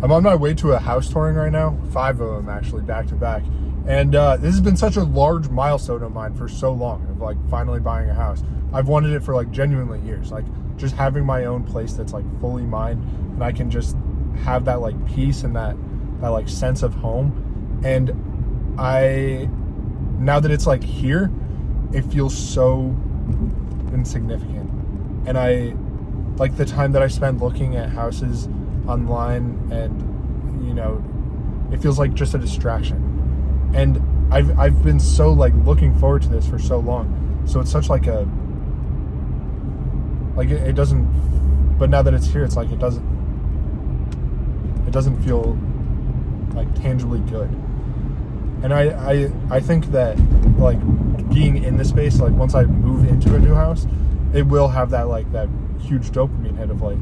I'm on my way to a house touring right now, 5 of them actually, back to back. And this has been such a large milestone of mine for so long, of like finally buying a house. I've wanted it for like genuinely years, like just having my own place that's like fully mine, and I can just have that like peace and that like sense of home. And now that it's like here, it feels so insignificant. And I like the time that I spend looking at houses online, and you know, it feels like just a distraction. And I've been so like looking forward to this for so long, so it's such like a like it doesn't, but now that it's here, it's like it doesn't feel like tangibly good. And I think that like being in the space, like once I move into a new house, it will have that like that huge dopamine hit of like,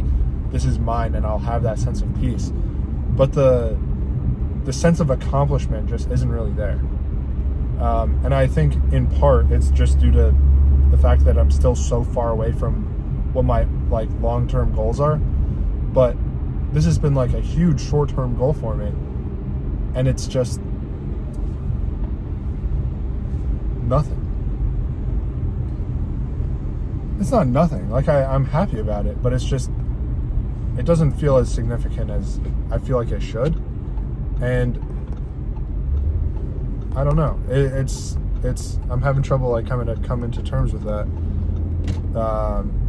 this is mine, and I'll have that sense of peace. But the sense of accomplishment just isn't really there. And I think in part it's just due to the fact that I'm still so far away from what my like long-term goals are. But this has been like a huge short-term goal for me, and it's just nothing. It's not nothing. Like I'm happy about it, but it's just, it doesn't feel as significant as I feel like it should. And I don't know. It's I'm having trouble like coming to terms with that,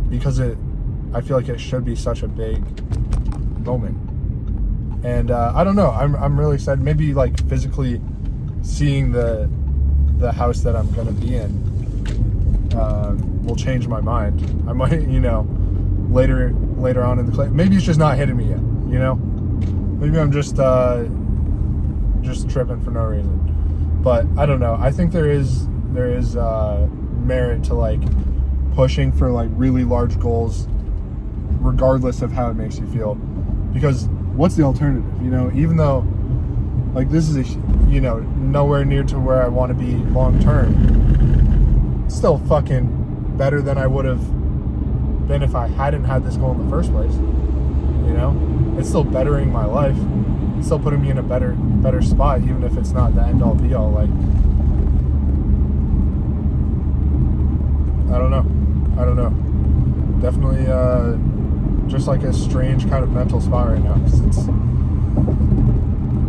because I feel like it should be such a big moment. And I don't know. I'm really excited. Maybe like physically seeing the house that I'm gonna be in will change my mind. I might, you know, later on in the class, maybe it's just not hitting me yet, you know. Maybe I'm just tripping for no reason. But I don't know. I think there is merit to like pushing for like really large goals, regardless of how it makes you feel. Because what's the alternative? You know, even though like this is you know, nowhere near to where I want to be long term, it's still fucking better than I would have been if I hadn't had this goal in the first place. You know, it's still bettering my life. It's still putting me in a better spot, even if it's not the end all be all. Like, I don't know. Definitely just like a strange kind of mental spot right now, because it's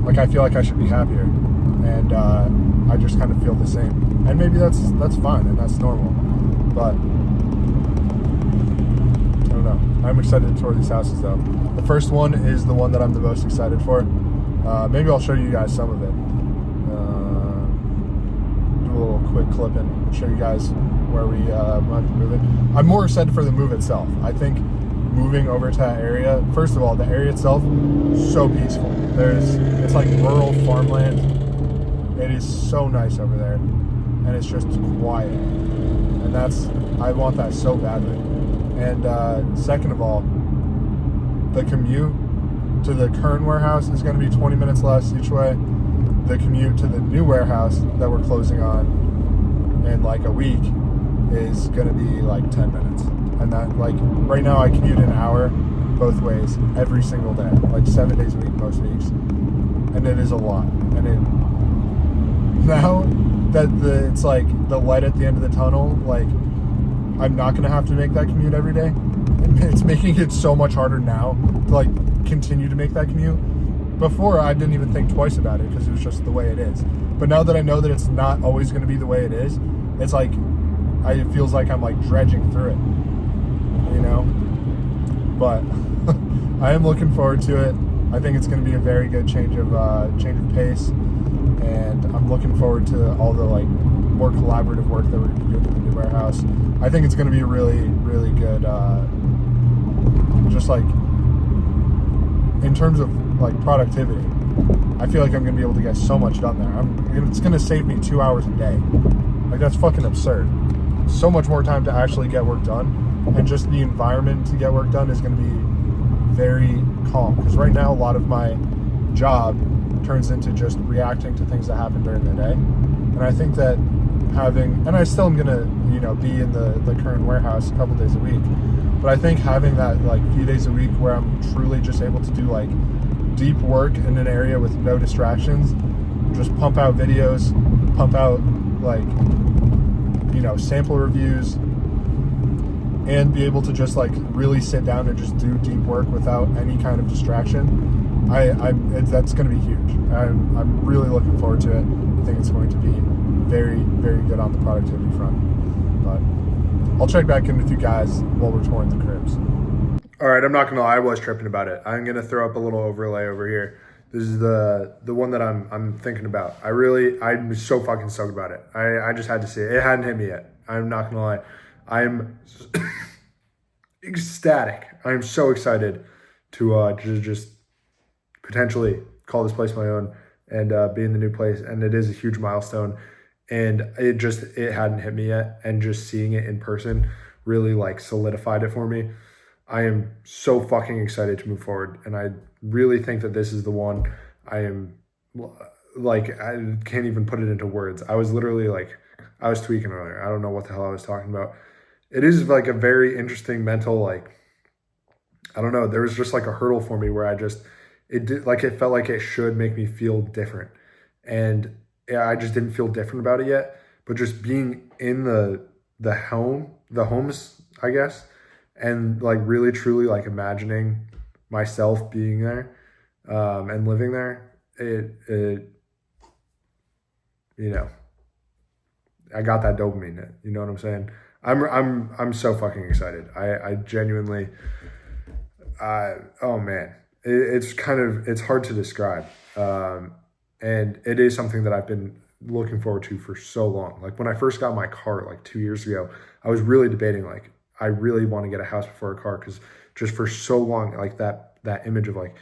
like I feel like I should be happier, and I just kind of feel the same. And maybe that's fine and that's normal, but I don't know. I'm excited to tour these houses though. The first one is the one that I'm the most excited for. Maybe I'll show you guys some of it. Do a little quick clip and show you guys where we might be moving. I'm more excited for the move itself. I think moving over to that area, first of all, the area itself, so peaceful. It's like rural farmland. It is so nice over there, and it's just quiet. And I want that so badly. And second of all, the commute to the current warehouse is going to be 20 minutes less each way. The commute to the new warehouse that we're closing on in like a week is going to be like 10 minutes. And that, like, right now I commute an hour both ways every single day, like 7 days a week most weeks. And it is a lot. And now that it's like the light at the end of the tunnel, like I'm not going to have to make that commute every day. It's making it so much harder now to like continue to make that commute. Before, I didn't even think twice about it because it was just the way it is. But now that I know that it's not always going to be the way it is, it's like it feels like I'm like dredging through it, you know. But I am looking forward to it. I think it's going to be a very good change of pace, and I'm looking forward to all the like more collaborative work that we're going to be doing in the new warehouse. I think it's going to be a really, really good, just like in terms of like productivity. I feel like I'm going to be able to get so much done there. It's going to save me 2 hours a day. Like, that's fucking absurd. So much more time to actually get work done, and just the environment to get work done is going to be very calm. Because right now, a lot of my job turns into just reacting to things that happen during the day. And I think that and I still am going to, you know, be in the current warehouse a couple days a week. But I think having that like few days a week where I'm truly just able to do like deep work in an area with no distractions, just pump out videos, pump out like, you know, sample reviews, and be able to just like really sit down and just do deep work without any kind of distraction. That's going to be huge. I'm really looking forward to it. I think it's going to be very, very good on the productivity front. But I'll check back in with you guys while we're touring the cribs. All right, I'm not gonna lie, I was tripping about it. I'm gonna throw up a little overlay over here. This is the one that I'm thinking about. I'm so fucking stoked about it. I just had to see it. It hadn't hit me yet. I'm not gonna lie. I'm ecstatic. I'm so excited to just potentially call this place my own and be in the new place. And it is a huge milestone. And it hadn't hit me yet. And just seeing it in person really like solidified it for me. I am so fucking excited to move forward. And I really think that this is the one. I am like, I can't even put it into words. I was literally like, I was tweaking earlier. I don't know what the hell I was talking about. It is like a very interesting mental, like, I don't know. There was just like a hurdle for me where it felt like it should make me feel different. And yeah, I just didn't feel different about it yet. But just being in the homes, I guess, and like really truly like imagining myself being there and living there, it you know, I got that dopamine hit. You know what I'm saying? I'm so fucking excited. I genuinely, oh man, it's hard to describe. And it is something that I've been looking forward to for so long. Like when I first got my car like 2 years ago, I was really debating, like, I really want to get a house before a car, because just for so long, like that image of like,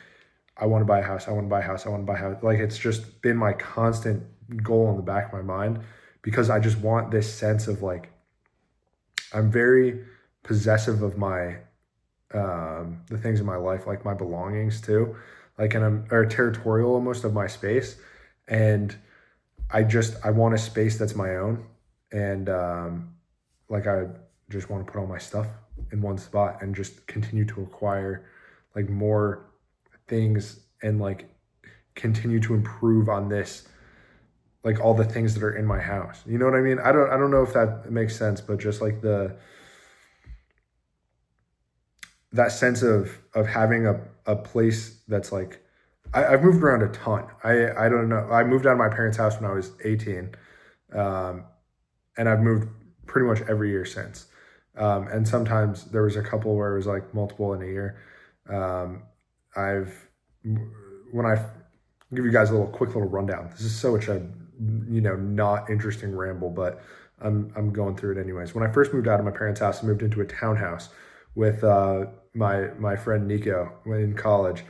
I want to buy a house, I want to buy a house, I want to buy a house. Like it's just been my constant goal in the back of my mind, because I just want this sense of like, I'm very possessive of my, the things in my life, like my belongings too. Like, and I'm territorial almost of my space. And I want a space that's my own. And like, I just want to put all my stuff in one spot and just continue to acquire like more things and like continue to improve on this, like all the things that are in my house. You know what I mean? I don't know if that makes sense, but just like that sense of having a place that's like, I've moved around a ton. I don't know. I moved out of my parents' house when I was 18. And I've moved pretty much every year since. And sometimes there was a couple where it was like multiple in a year. When I give you guys a quick little rundown, this is such a, not interesting ramble, but I'm going through it anyways. When I first moved out of my parents' house, I moved into a townhouse with my friend Nico in college.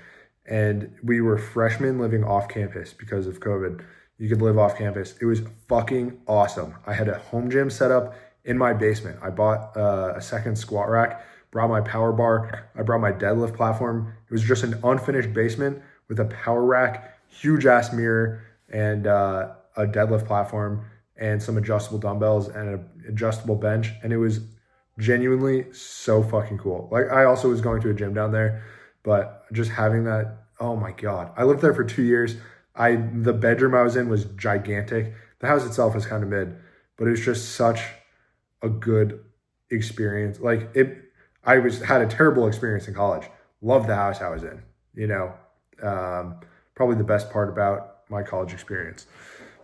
And we were freshmen living off campus because of COVID. You could live off campus. It was fucking awesome. I had a home gym set up in my basement. I bought a second squat rack, brought my power bar, I brought my deadlift platform. It was just an unfinished basement with a power rack, huge ass mirror, and a deadlift platform, and some adjustable dumbbells and an adjustable bench. And it was genuinely so fucking cool. Like, I also was going to a gym down there, but just having that, oh my God. I lived there for 2 years. The bedroom I was in was gigantic. The house itself was kind of mid, but it was just such a good experience. Like had a terrible experience in college. Loved the house I was in, probably the best part about my college experience.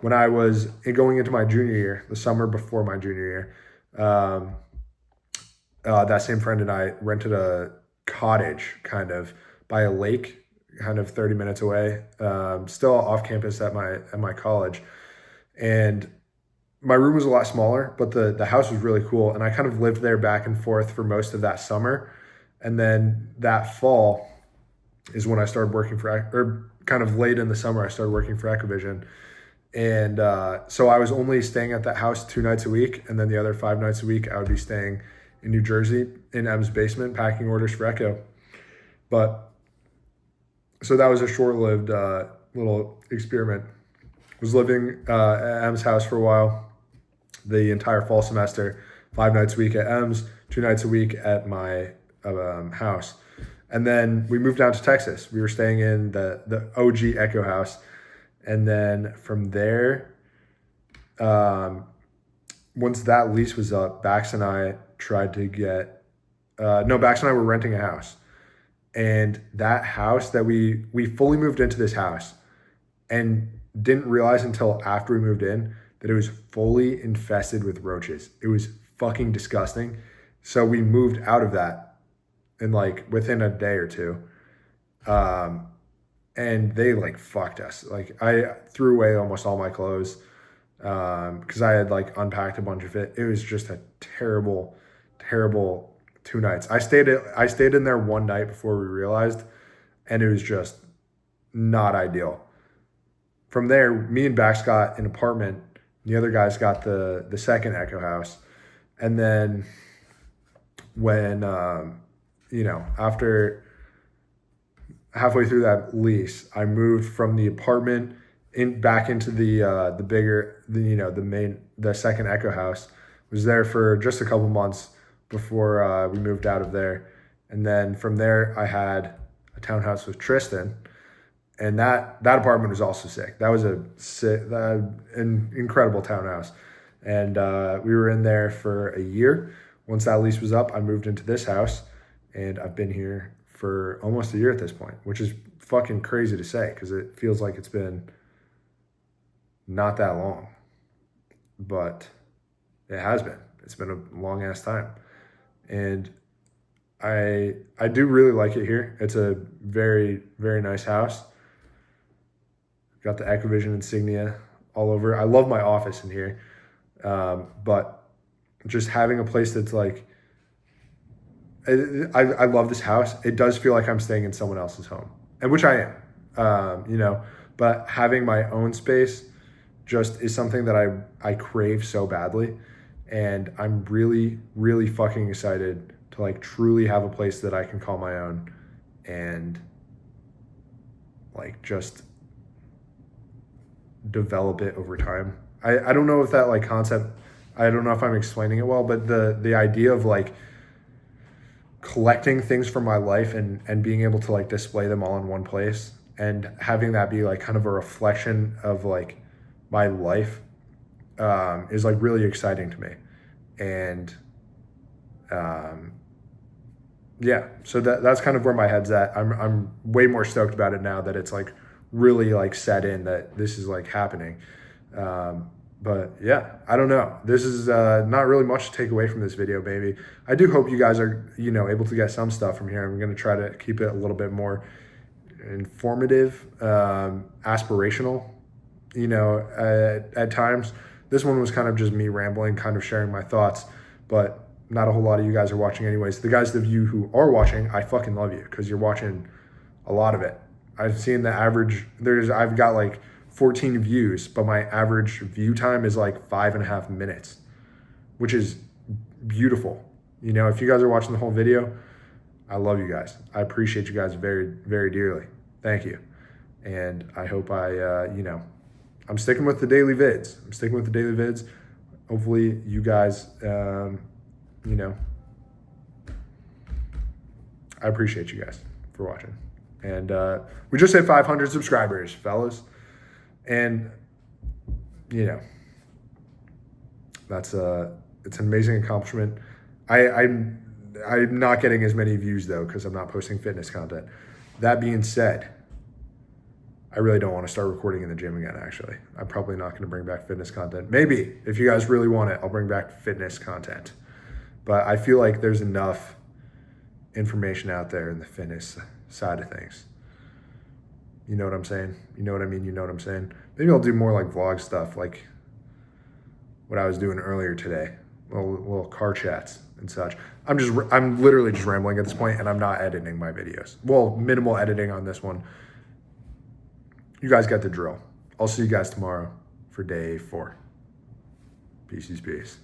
When I was going into my junior year, the summer before my junior year, that same friend and I rented a cottage kind of by a lake, kind of 30 minutes away, still off campus at my college. And my room was a lot smaller, but the house was really cool. And I kind of lived there back and forth for most of that summer. And then that fall is when I started working or kind of late in the summer, I started working for Ekkovision. And so I was only staying at that house 2 nights a week. And then the other 5 nights a week, I would be staying in New Jersey in M's basement, packing orders for Ekko. So that was a short-lived little experiment. Was living at M's house for a while, the entire fall semester, 5 nights a week at M's, 2 nights a week at my house. And then we moved down to Texas. We were staying in the OG Echo house. And then from there, once that lease was up, Bax and I tried to get, Bax and I were renting a house. And that house that we fully moved into this house and didn't realize until after we moved in that it was fully infested with roaches. It was fucking disgusting. So we moved out of that in like within a day or two. And they like fucked us. Like I threw away almost all my clothes because I had like unpacked a bunch of it. It was just a terrible, terrible 2 nights. I stayed in there one night before we realized, and it was just not ideal. From there, me and Bax got an apartment. The other guys got the second Echo house. And then when, after halfway through that lease, I moved from the apartment back into the second Echo house. Was there for just a couple months before we moved out of there. And then from there, I had a townhouse with Tristan. And that apartment was also sick. That was an incredible townhouse. And we were in there for a year. Once that lease was up, I moved into this house. And I've been here for almost a year at this point, which is fucking crazy to say because it feels like it's been not that long. But it has been. It's been a long ass time. And I do really like it here. It's a very, very nice house. Got the Ekkovision insignia all over. I love my office in here. But just having a place that's like, I love this house. It does feel like I'm staying in someone else's home, and which I am, but having my own space just is something that I crave so badly. And I'm really, really fucking excited to like truly have a place that I can call my own and like just develop it over time. I don't know if that like concept, I don't know if I'm explaining it well, but the idea of like collecting things from my life and being able to like display them all in one place and having that be like kind of a reflection of like my life is like really exciting to me. And so that's kind of where my head's at. I'm way more stoked about it now that it's like really like set in that this is like happening. But yeah, I don't know. This is not really much to take away from this video, baby. I do hope you guys are, able to get some stuff from here. I'm going to try to keep it a little bit more informative, aspirational, at times. This one was kind of just me rambling, kind of sharing my thoughts, but not a whole lot of you guys are watching anyways. The guys of you who are watching, I fucking love you because you're watching a lot of it. I've seen the average, I've got like 14 views, but my average view time is like 5.5 minutes, which is beautiful. If you guys are watching the whole video, I love you guys. I appreciate you guys very, very dearly. Thank you. And I hope I'm sticking with the daily vids. Hopefully you guys, I appreciate you guys for watching. And we just hit 500 subscribers, fellas. And, that's it's an amazing accomplishment. I'm not getting as many views though, because I'm not posting fitness content. That being said, I really don't want to start recording in the gym again, actually. I'm probably not going to bring back fitness content. Maybe, if you guys really want it, I'll bring back fitness content. But I feel like there's enough information out there in the fitness side of things. You know what I'm saying? You know what I mean? You know what I'm saying? Maybe I'll do more like vlog stuff, like what I was doing earlier today. Little car chats and such. I'm literally just rambling at this point, and I'm not editing my videos. Well, minimal editing on this one. You guys got the drill. I'll see you guys tomorrow for day 4. Peace.